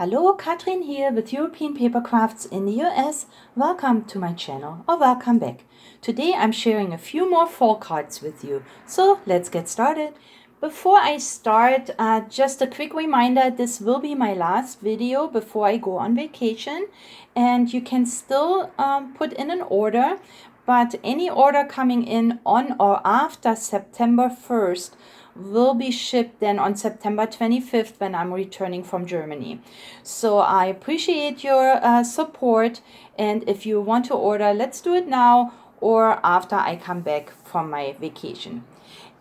Hello, Katrin here with European Paper Crafts in the US. Welcome to my channel or welcome back. Today I'm sharing a few more fall cards with you. So let's get started. Before I start, just a quick reminder, this will be my last video before I go on vacation. And you can still put in an order, but any order coming in on or after September 1st will be shipped then on September 25th when I'm returning from Germany. So I appreciate your support, and if you want to order, let's do it now or after I come back from my vacation.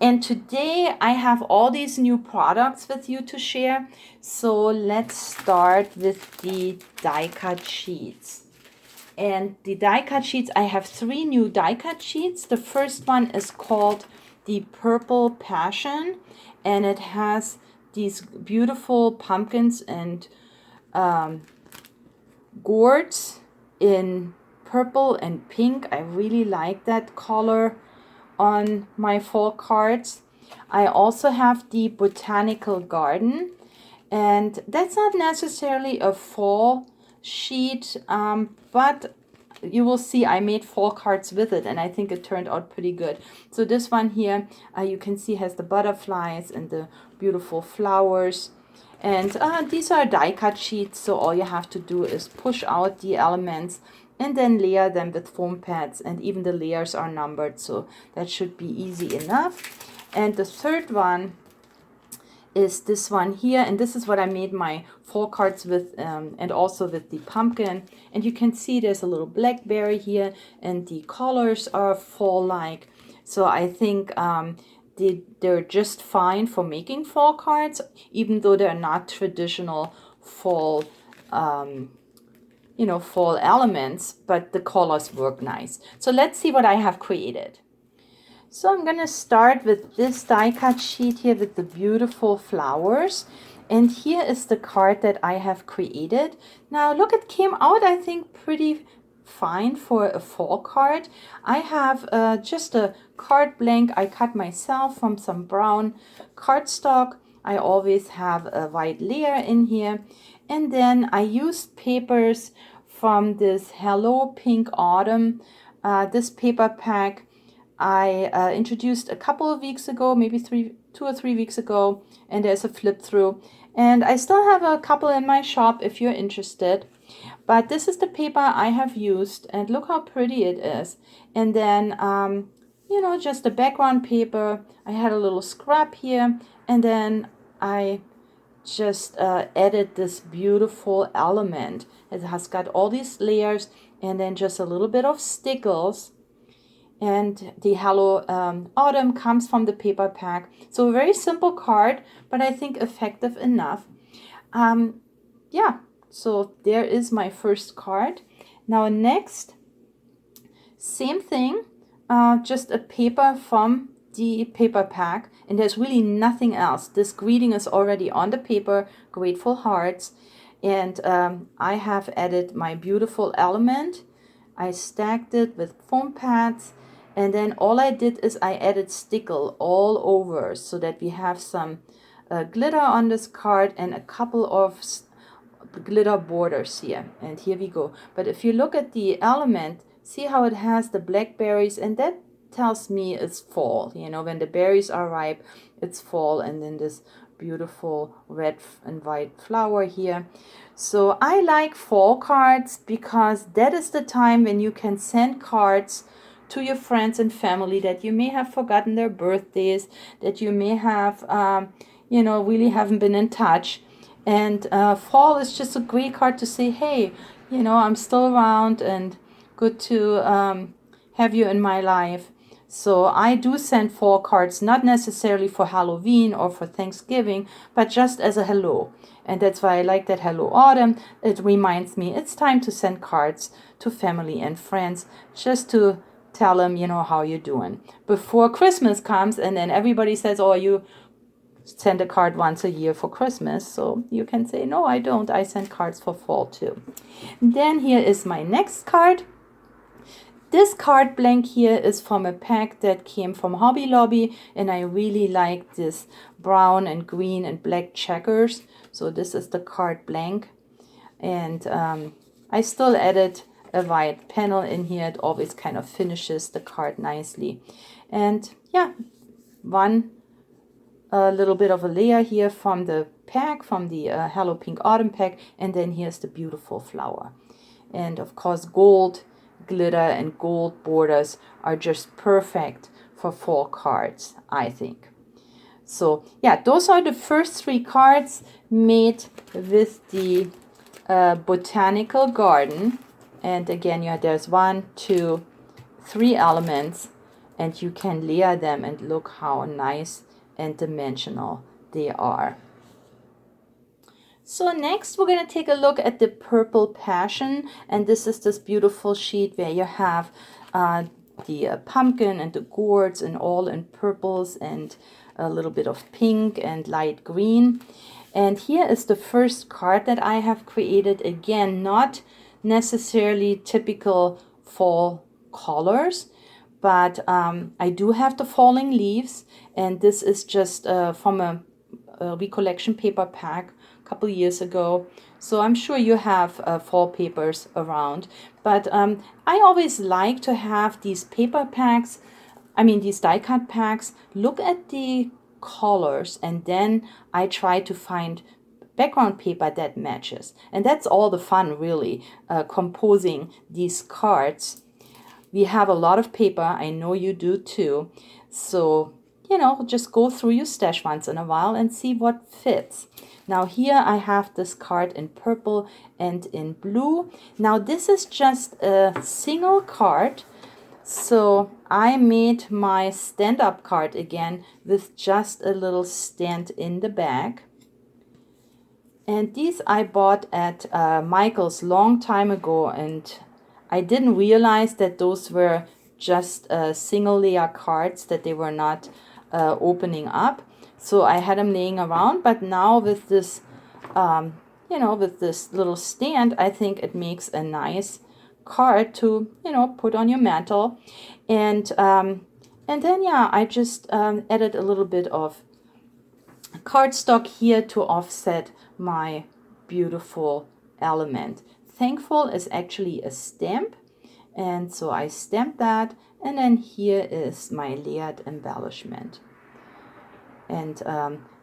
And today I have all these new products with you to share. So let's start with the die cut sheets. And the die cut sheets, I have 3 new die cut sheets. The first one is called the Purple Passion, and it has these beautiful pumpkins and gourds in purple and pink. I really like that color on my fall cards. I also have the Botanical Garden, and that's not necessarily a fall sheet, but you will see I made fall cards with it, and I think it turned out pretty good. So this one here, you can see has the butterflies and the beautiful flowers. And these are die cut sheets, so all you have to do is push out the elements and then layer them with foam pads, and even the layers are numbered, so that should be easy enough. And the third one is this one here, and this is what I made my fall cards with, and also with the pumpkin. And you can see there's a little blackberry here, and the colors are fall-like. So I think they're just fine for making fall cards, even though they're not traditional fall fall elements, but the colors work nice. So let's see what I have created. So I'm gonna start with this die cut sheet here with the beautiful flowers. And here is the card that I have created. Now look, it came out, I think, pretty fine for a fall card. I have just a card blank I cut myself from some brown cardstock. I always have a white layer in here. And then I used papers from this Hello Pink Autumn, this paper pack I introduced a couple of weeks ago, maybe 2 or 3 weeks ago, and there's a flip through. And I still have a couple in my shop if you're interested. But this is the paper I have used, and look how pretty it is. And then, just the background paper. I had a little scrap here, and then I just added this beautiful element. It has got all these layers, and then just a little bit of stickles. And the Hello Autumn comes from the paper pack. So a very simple card, but I think effective enough. So there is my first card. Now next, same thing, just a paper from the paper pack, and there's really nothing else. This greeting is already on the paper, grateful hearts, and I have added my beautiful element. I stacked it with foam pads, and then all I did is I added stickle all over so that we have some glitter on this card and a couple of glitter borders here. And here we go. But if you look at the element, see how it has the blackberries, and that tells me it's fall. When the berries are ripe, it's fall. And then this beautiful red and white flower here. So I like fall cards because that is the time when you can send cards to your friends and family that you may have forgotten their birthdays, that you may have, really haven't been in touch. And fall is just a great card to say, hey, I'm still around and good to have you in my life. So I do send fall cards, not necessarily for Halloween or for Thanksgiving, but just as a hello. And that's why I like that Hello Autumn. It reminds me it's time to send cards to family and friends, just to tell them, how you're doing. Before Christmas comes, and then everybody says, oh, you send a card once a year for Christmas. So you can say, no, I don't. I send cards for fall too. And then here is my next card. This card blank here is from a pack that came from Hobby Lobby, and I really like this brown and green and black checkers. So this is the card blank. And I still added a white panel in here. It always kind of finishes the card nicely. And yeah, one little bit of a layer here from the pack, from the Hello Pink Autumn pack, and then here's the beautiful flower. And of course, gold glitter and gold borders are just perfect for fall cards, I think. So yeah, those are the first 3 cards made with the botanical garden. And again, yeah, there's 1, 2, 3 elements, and you can layer them, and look how nice and dimensional they are. So next we're going to take a look at the Purple Passion, and this is this beautiful sheet where you have the pumpkin and the gourds and all in purples and a little bit of pink and light green. And here is the first card that I have created. Again, not necessarily typical fall colors, but I do have the falling leaves, and this is just from a recollection paper pack a couple years ago. So I'm sure you have fall papers around, but I always like to have these paper packs, these die cut packs, look at the colors, and then I try to find background paper that matches. And that's all the fun, really, composing these cards. We have a lot of paper. I know you do too. So, just go through your stash once in a while and see what fits. Now here I have this card in purple and in blue. Now this is just a single card. So I made my stand-up card again with just a little stand in the back. And these I bought at Michael's long time ago, and I didn't realize that those were just single layer cards, that they were not opening up. So I had them laying around, but now with this, with this little stand, I think it makes a nice card to, put on your mantle. And then, yeah, I just added a little bit of cardstock here to offset my beautiful element. Thankful is actually a stamp, and so I stamped that, and then here is my layered embellishment. And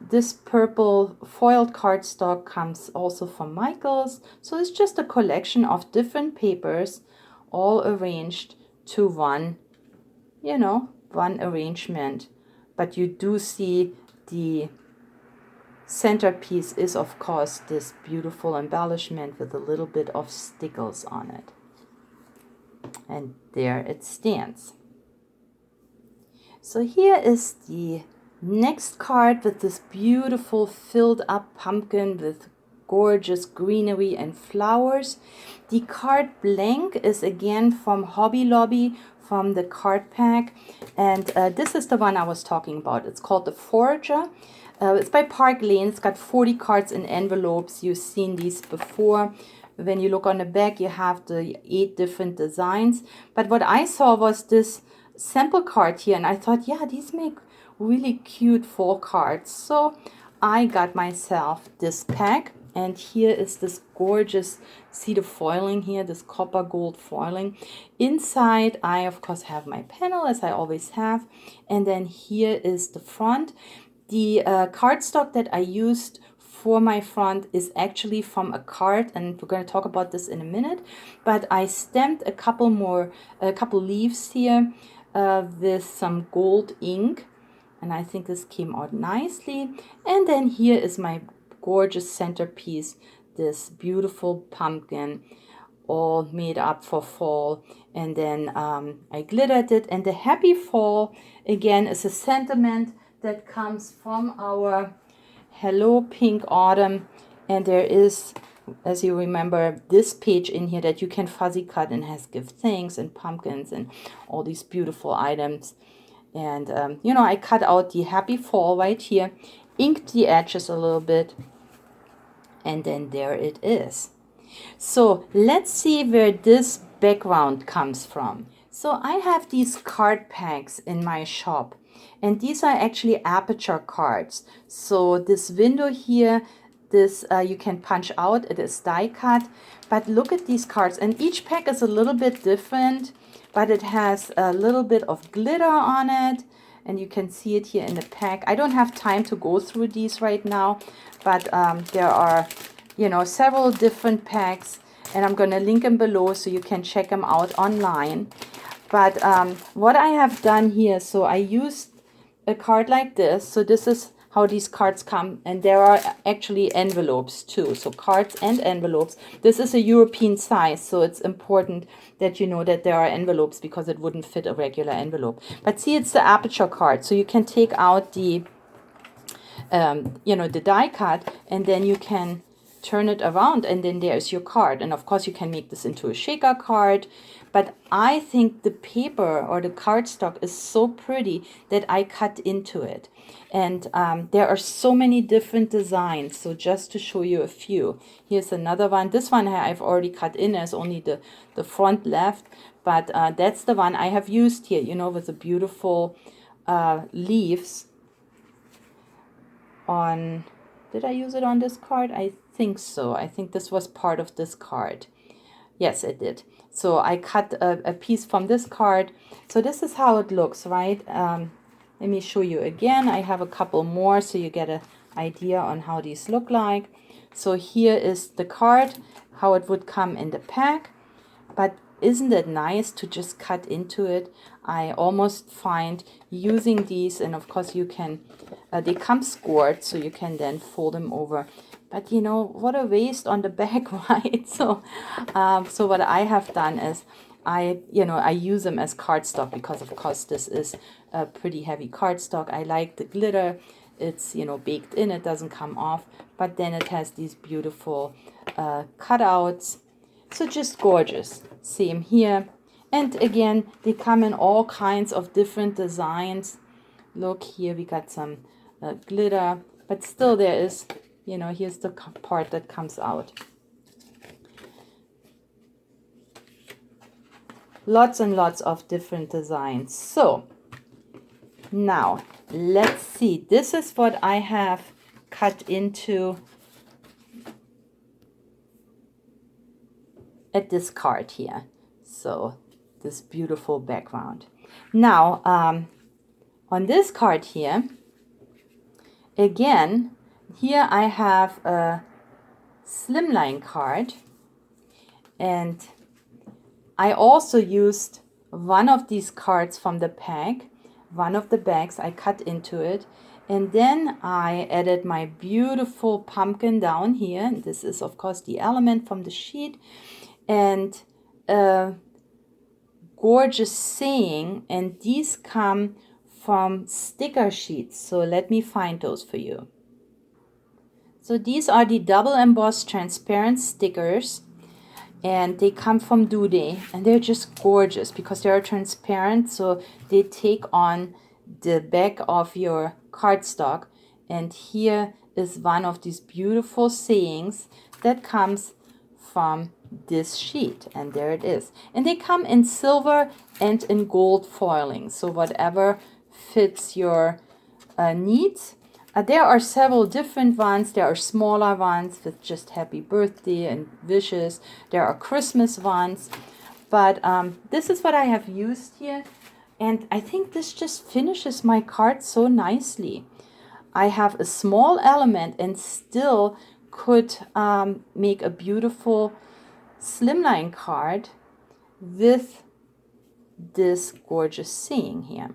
this purple foiled cardstock comes also from Michael's, so it's just a collection of different papers all arranged to one arrangement. But you do see the centerpiece is, of course, this beautiful embellishment with a little bit of stickles on it. And there it stands. So here is the next card with this beautiful filled up pumpkin with gorgeous greenery and flowers. The card blank is again from Hobby Lobby, from the card pack. And this is the one I was talking about. It's called the Forager. It's by Park Lane. It's got 40 cards in envelopes. You've seen these before. When you look on the back, you have the 8 different designs. But what I saw was this sample card here, and I thought, yeah, these make really cute fall cards. So I got myself this pack, and here is this gorgeous, see the foiling here, this copper gold foiling. Inside, I of course have my panel, as I always have, and then here is the front. The cardstock that I used for my front is actually from a card, and we're going to talk about this in a minute. But I stamped a couple leaves here with some gold ink, and I think this came out nicely. And then here is my gorgeous centerpiece, this beautiful pumpkin, all made up for fall. And then I glittered it, and the happy fall again is a sentiment that comes from our Hello Pink Autumn. And there is, as you remember, this page in here that you can fuzzy cut and has give thanks and pumpkins and all these beautiful items. And I cut out the happy fall right here, inked the edges a little bit, and then there it is. So let's see where this background comes from. So I have these card packs in my shop, and these are actually aperture cards. So this window here This you can punch out. It is die cut. But look at these cards. And each pack is a little bit different, but it has a little bit of glitter on it. And you can see it here in the pack. I don't have time to go through these right now, but there are, you know, several different packs, and I'm going to link them below so you can check them out online. But what I have done here, so I used a card like this. So this is how these cards come, and there are actually envelopes too. So cards and envelopes. This is a European size, so it's important that you know that there are envelopes because it wouldn't fit a regular envelope. But see, it's the aperture card, so you can take out the you know, the die cut, and then you can turn it around, and then there's your card. And of course you can make this into a shaker card, but I think the paper or the cardstock is so pretty that I cut into it. And there are so many different designs. So just to show you a few, here's another one. This one I've already cut in, as only the front left, but that's the one I have used here, you know, with the beautiful leaves on. Did I use it on this card? I think so. I think this was part of this card. Yes, it did. So I cut a piece from this card. So this is how it looks, right? Let me show you again. I have a couple more so you get an idea on how these look like. So here is the card, how it would come in the pack. But isn't it nice to just cut into it? I almost find using these, and of course you can, they come scored, so you can then fold them over. But you know, what a waste on the back, right? So what I have done is I use them as cardstock because of course this is a pretty heavy cardstock. I like the glitter. It's, you know, baked in, it doesn't come off, but then it has these beautiful cutouts. So just gorgeous. Same here. And again, they come in all kinds of different designs. Look here, we got some glitter, but still there is, you know, here's the part that comes out. Lots and lots of different designs. So now let's see. This is what I have cut into at this card here. So this beautiful background. Now on this card here, again, here I have a slimline card, and I also used one of these cards from the pack, one of the bags. I cut into it, and then I added my beautiful pumpkin down here. This is of course the element from the sheet, and a gorgeous saying, and these come from sticker sheets. So let me find those for you. So these are the double embossed transparent stickers, and they come from Doodle, and they're just gorgeous because they are transparent, so they take on the back of your cardstock. And here is one of these beautiful sayings that comes from this sheet, and there it is. And they come in silver and in gold foiling, so whatever fits your needs. There are several different ones. There are smaller ones with just happy birthday and wishes. There are Christmas ones. But this is what I have used here. And I think this just finishes my card so nicely. I have a small element and still could make a beautiful slimline card with this gorgeous saying here.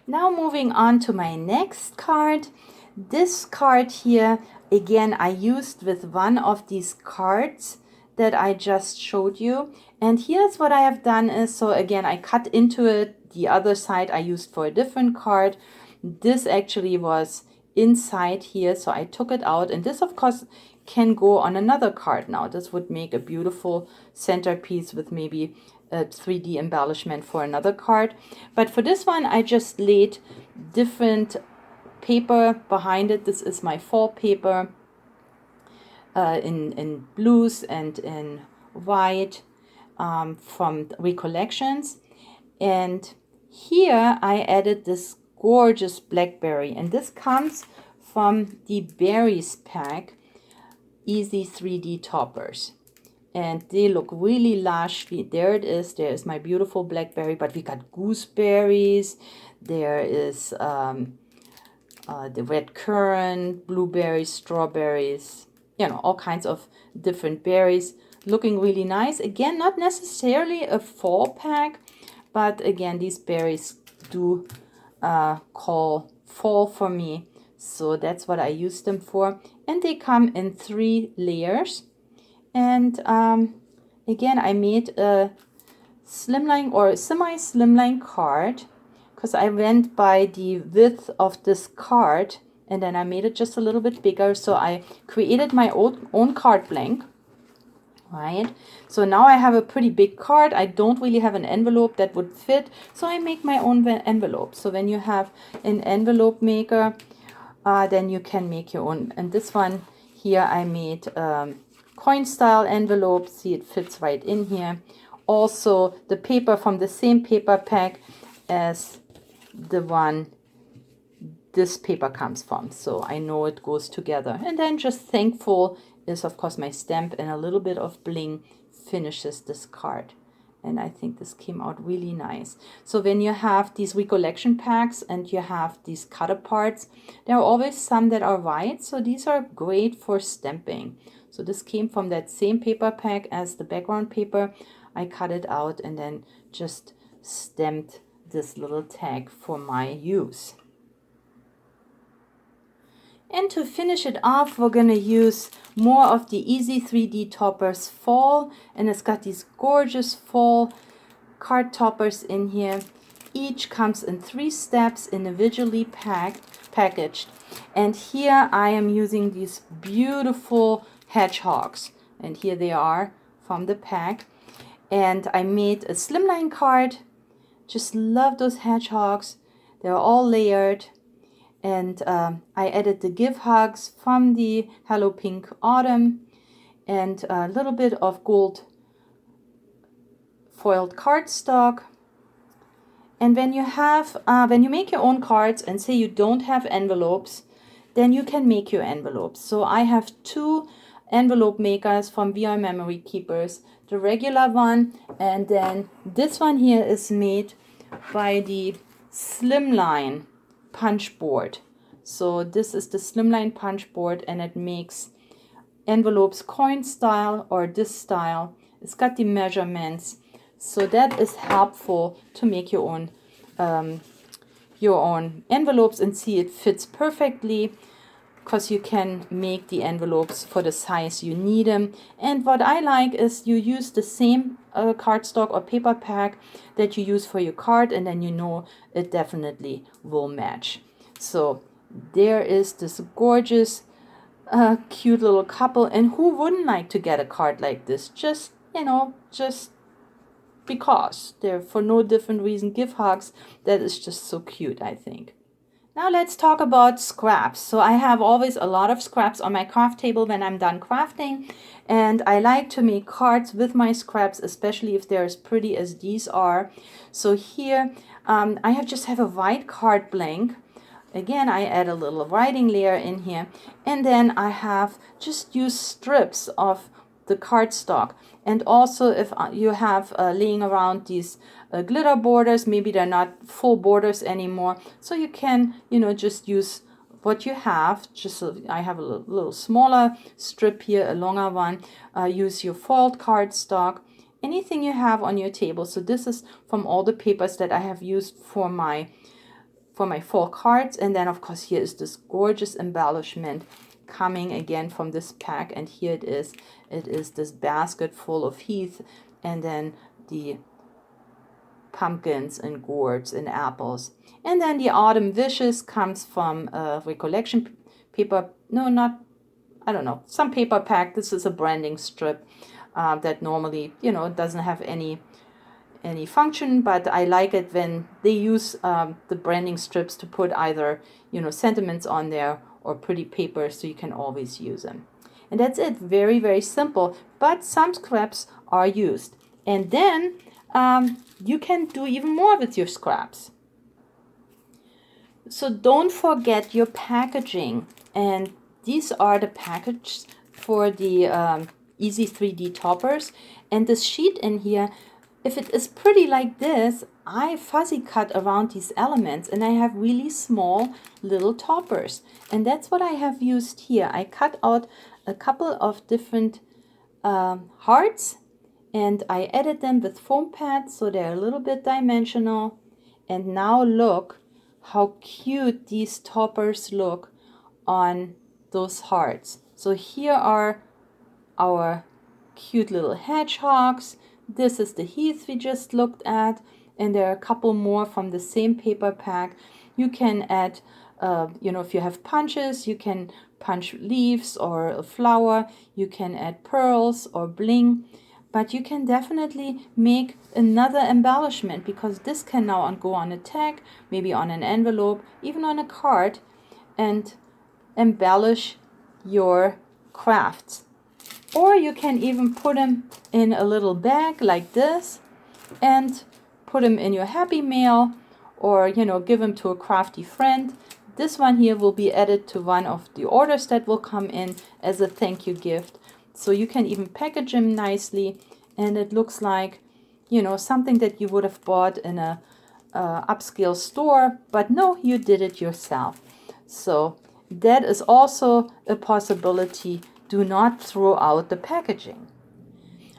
Now moving on to my next card. This card here, again, I used with one of these cards that I just showed you. And here's what I have done is, so again, I cut into it. The other side I used for a different card. This actually was inside here, so I took it out. And this, of course, can go on another card now. This would make a beautiful centerpiece with maybe a 3D embellishment for another card. But for this one, I just laid different paper behind it. This is my fall paper in blues and in white from Recollections. And here I added this gorgeous blackberry, and this comes from the Berries pack, Easy 3D Toppers. And they look really lush. There it is. There's my beautiful blackberry, but we got gooseberries. There is the red currant, blueberries, strawberries, you know, all kinds of different berries. Looking really nice. Again, not necessarily a fall pack, but again, these berries do call fall for me. So that's what I use them for. And they come in 3 layers. And again, I made a slimline or semi-slimline card because I went by the width of this card and then I made it just a little bit bigger. So I created my own card blank, right? So now I have a pretty big card. I don't really have an envelope that would fit, so I make my own envelope. So when you have an envelope maker, then you can make your own. And this one here I made coin style envelope. See, it fits right in here. Also the paper from the same paper pack as the one this paper comes from, so I know it goes together. And then just thankful is of course my stamp, and a little bit of bling finishes this card. And I think this came out really nice. So when you have these recollection packs and you have these cutter parts, there are always some that are white, so these are great for stamping. So this came from that same paper pack as the background paper. I cut it out and then just stamped this little tag for my use. And to finish it off, we're going to use more of the Easy 3D Toppers Fall. And it's got these gorgeous fall card toppers in here. Each comes in 3 steps, individually packaged. And here I am using these beautiful hedgehogs. And here they are from the pack. And I made a slimline card. Just love those hedgehogs. They're all layered. And I added the give hugs from the Hello Pink Autumn and a little bit of gold foiled cardstock. And when you make your own cards and say you don't have envelopes, then you can make your envelopes. So I have 2 envelope makers from VR Memory Keepers, the regular one, and then this one here is made by the Slimline punch board. So this is the Slimline punch board, and it makes envelopes coin style or this style. It's got the measurements, so that is helpful to make your own envelopes. And see, it fits perfectly because you can make the envelopes for the size you need them. And what I like is you use the same cardstock or paper pack that you use for your card, and then you know it definitely will match. So there is this gorgeous cute little couple, and who wouldn't like to get a card like this? Just, you know, just because they're for no different reason. Give hugs. That is just so cute, I think. Now let's talk about scraps. So I have always a lot of scraps on my craft table when I'm done crafting, and I like to make cards with my scraps, especially if they're as pretty as these are. So here I just have a white card blank. Again, I add a little writing layer in here, and then I have just used strips of the cardstock. And also if you have laying around these glitter borders, maybe they're not full borders anymore, so you can, you know, just use what you have. Just so I have a little smaller strip here, a longer one. Use your foiled cardstock, anything you have on your table. So this is from all the papers that I have used for my fall cards. And then of course here is this gorgeous embellishment coming again from this pack, and here it is this basket full of heath, and then the pumpkins and gourds and apples. And then the autumn wishes comes from recollection paper, some paper pack. This is a branding strip that normally, you know, doesn't have any function, but I like it when they use the branding strips to put either, you know, sentiments on there or pretty paper, so you can always use them. And that's it. Very, very simple, but some scraps are used. And then you can do even more with your scraps. So don't forget your packaging. And these are the packages for the Easy 3D toppers. And this sheet in here, if it is pretty like this, I fuzzy cut around these elements and I have really small little toppers. And that's what I have used here. I cut out a couple of different hearts and I added them with foam pads so they're a little bit dimensional. And now look how cute these toppers look on those hearts. So here are our cute little hedgehogs. This is the heath we just looked at, and there are a couple more from the same paper pack. You can add, if you have punches, you can punch leaves or a flower. You can add pearls or bling. But you can definitely make another embellishment because this can now go on a tag, maybe on an envelope, even on a card, and embellish your crafts. Or you can even put them in a little bag like this and put them in your Happy Mail, or give them to a crafty friend. This one here will be added to one of the orders that will come in as a thank you gift. So you can even package them nicely, and it looks like something that you would have bought in a upscale store, but no, you did it yourself. So that is also a possibility. Do not throw out the packaging.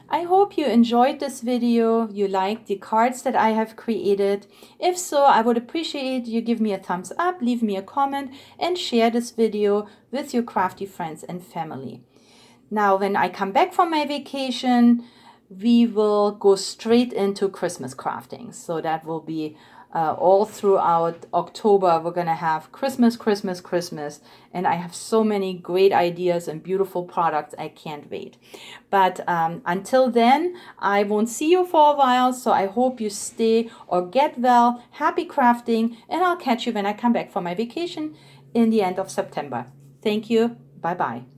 I hope you enjoyed this video, you liked the cards that I have created. If so, I would appreciate you give me a thumbs up, leave me a comment, and share this video with your crafty friends and family. Now, when I come back from my vacation, we will go straight into Christmas crafting. So that will be all throughout October. We're going to have Christmas, Christmas, Christmas. And I have so many great ideas and beautiful products. I can't wait. But until then, I won't see you for a while. So I hope you stay or get well. Happy crafting. And I'll catch you when I come back from my vacation in the end of September. Thank you. Bye-bye.